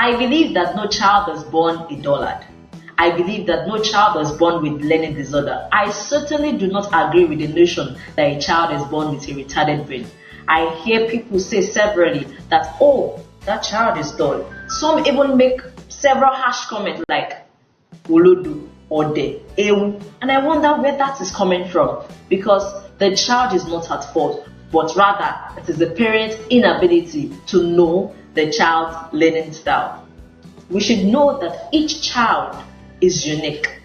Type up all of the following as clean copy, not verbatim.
I believe that no child is born a dullard. I believe that no child is born with learning disorder. I certainly do not agree with the notion that a child is born with a retarded brain. I hear people say severally that, oh, that child is dull. Some even make several harsh comments like Olodu or De Ewu. And I wonder where that is coming from, because the child is not at fault, but rather it is the parent's inability to know the child's learning style. We should know that each child is unique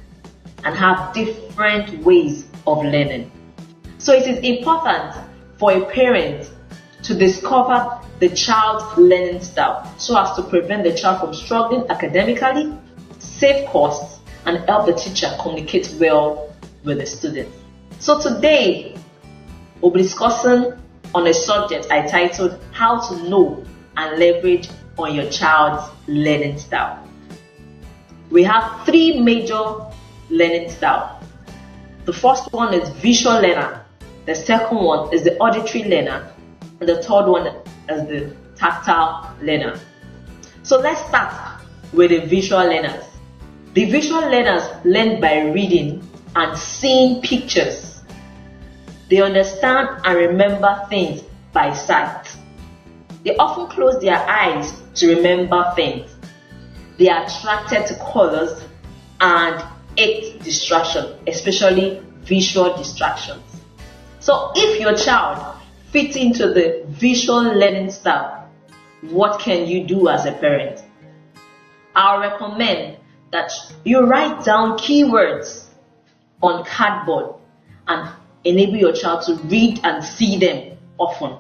and have different ways of learning. So it is important for a parent to discover the child's learning style so as to prevent the child from struggling academically, save costs, and help the teacher communicate well with the student. So today, we'll be discussing on a subject I titled How to Know and Leverage on Your Child's Learning Style. We have three major learning styles. The first one is visual learner, the second one is the auditory learner, and the third one is the tactile learner. So let's start with the visual learners. The visual learners learn by reading and seeing pictures. They understand and remember things by sight. They often close their eyes to remember things. They are attracted to colors and hate distraction, especially visual distractions. So if your child fits into the visual learning style, what can you do as a parent? I'll recommend that you write down keywords on cardboard and enable your child to read and see them often.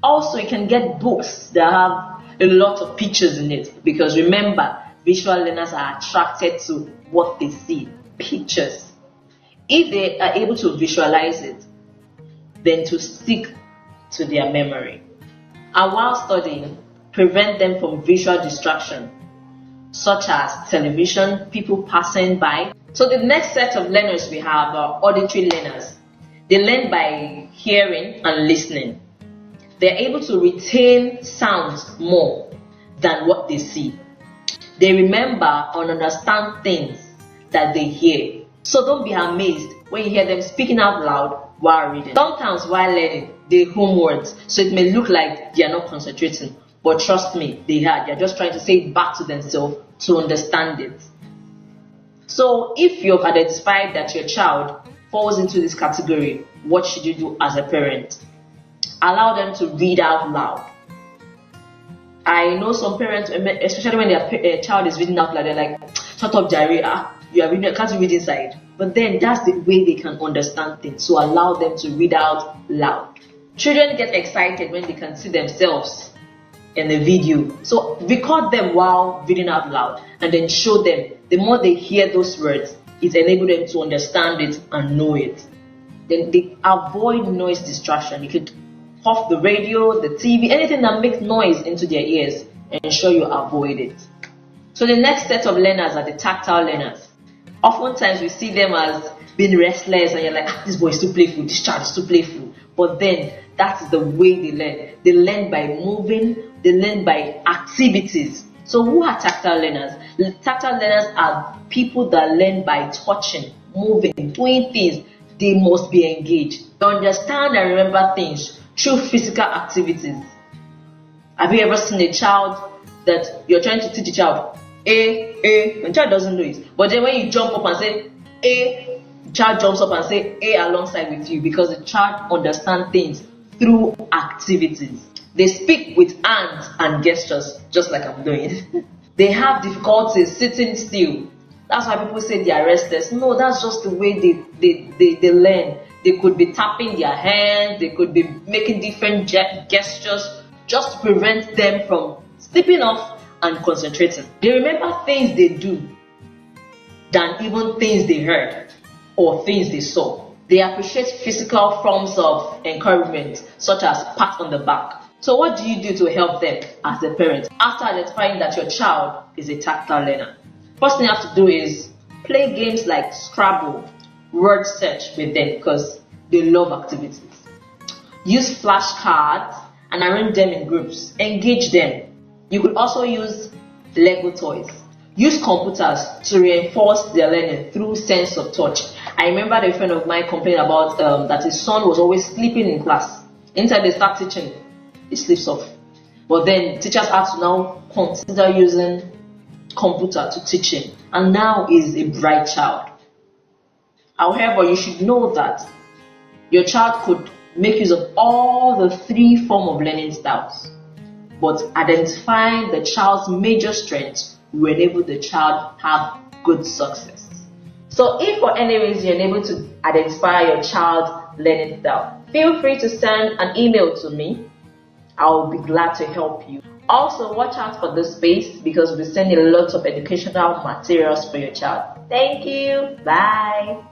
Also, you can get books that have a lot of pictures in it, because remember, visual learners are attracted to what they see, pictures. If they are able to visualize it, then to stick to their memory. And while studying, prevent them from visual distraction, such as television, people passing by. So the next set of learners we have are auditory learners. They learn by hearing and listening. They're able to retain sounds more than what they see. They remember and understand things that they hear. So don't be amazed when you hear them speaking out loud while reading. Sometimes while learning, they hum words, so it may look like they are not concentrating. But trust me, they are. They're just trying to say it back to themselves to understand it. So if you've identified that your child falls into this category, what should you do as a parent? Allow them to read out loud. I know some parents, especially when their child is reading out loud, they're like, shut up, Jerry, you are reading, can't you read inside? But then that's the way they can understand things. So allow them to read out loud. Children get excited when they can see themselves in the video. So record them while reading out loud and then show them. The more they hear those words, it enables them to understand it and know it. Then they avoid noise distraction. You could off the radio, the TV, anything that makes noise into their ears, and ensure you avoid it. So the next set of learners are the tactile learners. Oftentimes we see them as being restless and you're like, this boy is too playful, this child is too playful. But then that's the way they learn. They learn by moving, they learn by activities. So who are tactile learners? Tactile learners are people that learn by touching, moving, doing things. They must be engaged. They understand and remember things through physical activities. Have you ever seen a child that you're trying to teach a child A, when the child doesn't know it, but then when you jump up and say A, the child jumps up and say A alongside with you, because the child understands things through activities. They speak with hands and gestures, just like I'm doing. They have difficulties sitting still. That's why people say they are restless. No, that's just the way they learn. They could be tapping their hands, they could be making different gestures just to prevent them from slipping off and concentrating. They remember things they do than even things they heard or things they saw. They appreciate physical forms of encouragement, such as pat on the back. So what do you do to help them as a parent after identifying that your child is a tactile learner? First thing you have to do is play games like Scrabble, word search with them, because they love activities. Use flashcards and arrange them in groups. Engage them. You could also use Lego toys. Use computers to reinforce their learning through sense of touch. I remember a friend of mine complained about that his son was always sleeping in class. Anytime they start teaching, he sleeps off. But then teachers had to now consider using computer to teach him, and now he's a bright child. However, you should know that your child could make use of all the three forms of learning styles, but identifying the child's major strengths will enable the child have good success. So if for any reason you're unable to identify your child's learning style, feel free to send an email to me. I'll be glad to help you. Also, watch out for this space because we're sending lots of educational materials for your child. Thank you. Bye.